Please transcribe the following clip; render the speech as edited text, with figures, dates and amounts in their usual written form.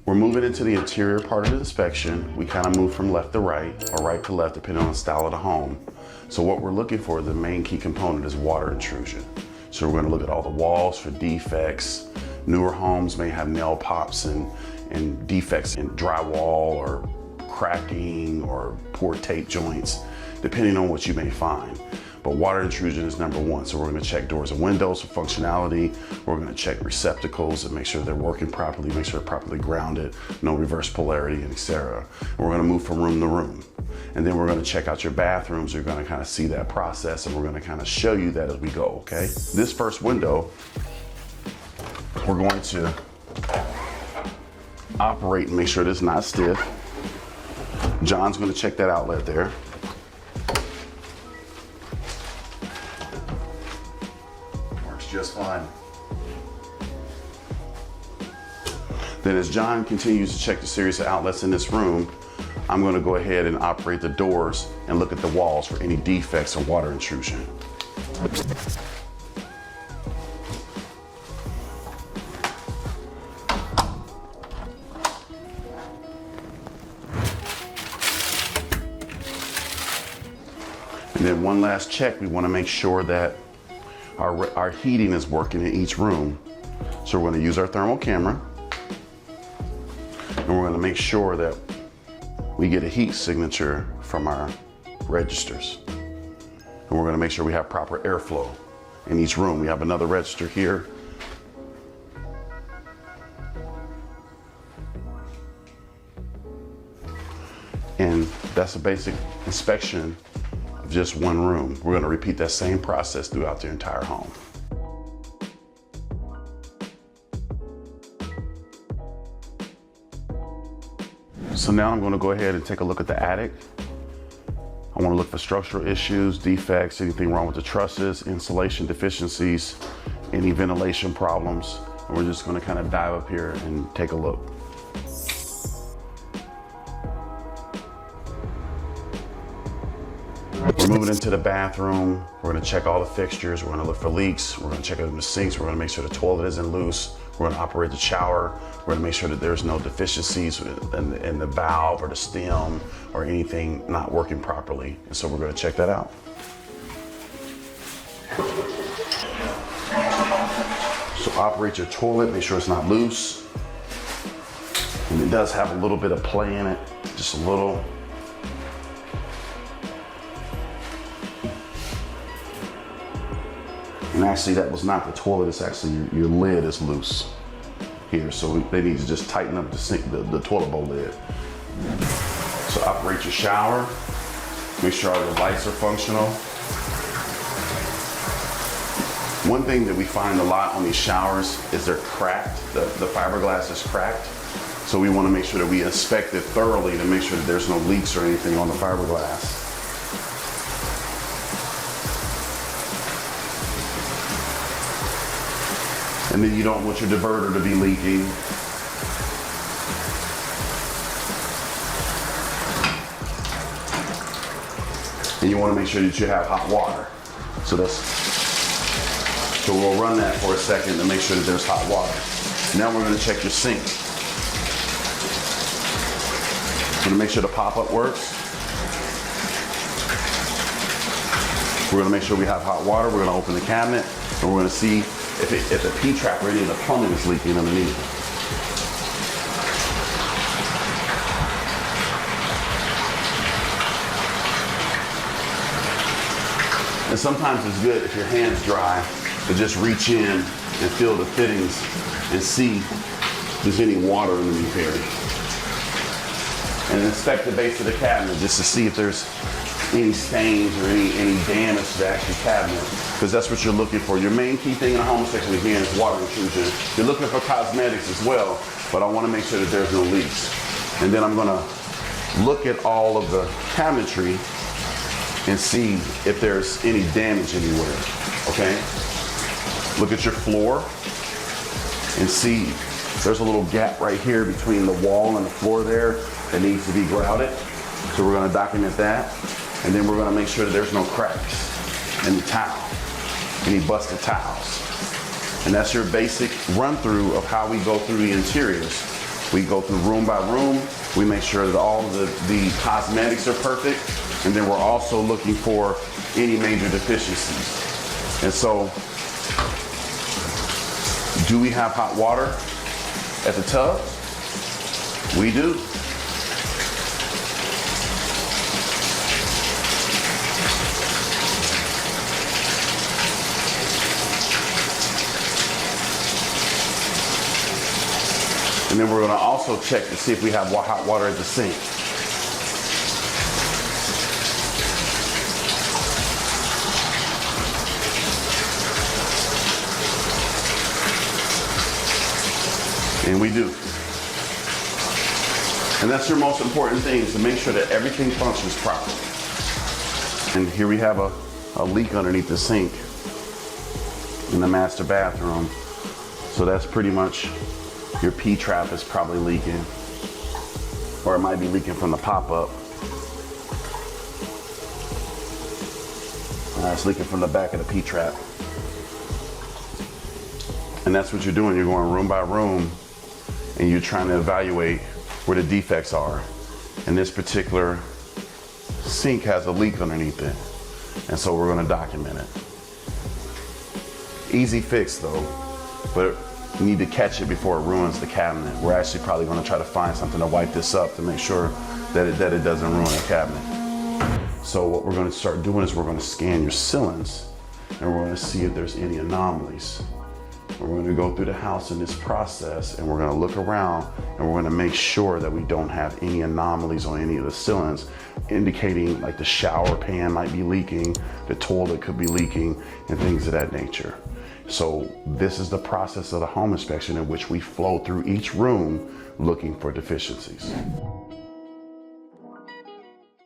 We're moving into the interior part of the inspection. We kind of move from left to right or right to left depending on the style of the home. So what we're looking for, the main key component, is water intrusion. So we're going to look at all the walls for defects. Newer homes may have nail pops and defects in drywall or cracking or poor tape joints, depending on what you may find. But water intrusion is number one. So we're going to check doors and windows for functionality. We're going to check receptacles and make sure they're working properly, make sure they're properly grounded, no reverse polarity, and etc. We're going to move from room to room. And then we're going to check out your bathrooms. You're going to kind of see that process, and we're going to kind of show you that as we go, okay? This first window, we're going to operate and make sure that it's not stiff. John's going to check that outlet there. Just fine. Then as John continues to check the series of outlets in this room, I'm going to go ahead and operate the doors and look at the walls for any defects or water intrusion. And then one last check, we want to make sure that our heating is working in each room. So we're going to use our thermal camera, and we're going to make sure that we get a heat signature from our registers. And we're going to make sure we have proper airflow in each room. We have another register here. And that's a basic inspection of just one room. We're going to repeat that same process throughout the entire home. So now I'm going to go ahead and take a look at the attic. I want to look for structural issues, defects, anything wrong with the trusses, insulation deficiencies, any ventilation problems. And we're just going to kind of dive up here and take a look. We're moving into the bathroom. We're going to check all the fixtures. We're going to look for leaks. We're going to check out the sinks. We're going to make sure the toilet isn't loose. We're going to operate the shower. We're going to make sure that there's no deficiencies in the valve or the stem or anything not working properly. And so we're going to check that out. So operate your toilet, make sure it's not loose. And it does have a little bit of play in it, just a little. And actually that was not the toilet, it's actually your lid is loose here. So they need to just tighten up the sink, the toilet bowl lid. So operate your shower, make sure all the lights are functional. One thing that we find a lot on these showers is they're cracked, the fiberglass is cracked. So we want to make sure that we inspect it thoroughly to make sure that there's no leaks or anything on the fiberglass. And then you don't want your diverter to be leaking. And you want to make sure that you have hot water. So we'll run that for a second to make sure that there's hot water. Now we're going to check your sink. We're going to make sure the pop-up works. We're going to make sure we have hot water. We're going to open the cabinet and we're going to see if the P-trap or any of the plumbing is leaking underneath. And sometimes it's good if your hand's dry to just reach in and feel the fittings and see if there's any water underneath here. And inspect the base of the cabinet just to see if there's any stains or any damage to the actual cabinet, because that's what you're looking for. Your main key thing in a home inspection, again, is water intrusion. You're looking for cosmetics as well, but I want to make sure that there's no leaks. And then I'm going to look at all of the cabinetry and see if there's any damage anywhere, okay? Look at your floor and see there's a little gap right here between the wall and the floor there that needs to be grouted. So we're going to document that. And then we're going to make sure that there's no cracks in the tile, any busted tiles. And that's your basic run through of how we go through the interiors. We go through room by room. We make sure that all of the cosmetics are perfect. And then we're also looking for any major deficiencies. And so, do we have hot water at the tub? We do. And then we're going to also check to see if we have hot water at the sink. And we do. And that's your most important thing, is to make sure that everything functions properly. And here we have a leak underneath the sink in the master bathroom. So that's pretty much, your P-trap is probably leaking, or it might be leaking from the pop-up. It's leaking from the back of the P-trap. And that's what you're doing. You're going room by room, and you're trying to evaluate where the defects are. And this particular sink has a leak underneath it, and so we're going to document it. Easy fix though, but you need to catch it before it ruins the cabinet. We're actually probably going to try to find something to wipe this up to make sure that it doesn't ruin the cabinet. So what we're going to start doing is we're going to scan your ceilings, and we're going to see if there's any anomalies. And we're going to go through the house in this process, and we're going to look around, and we're going to make sure that we don't have any anomalies on any of the ceilings, indicating like the shower pan might be leaking, the toilet could be leaking, and things of that nature. So this is the process of the home inspection, in which we flow through each room looking for deficiencies.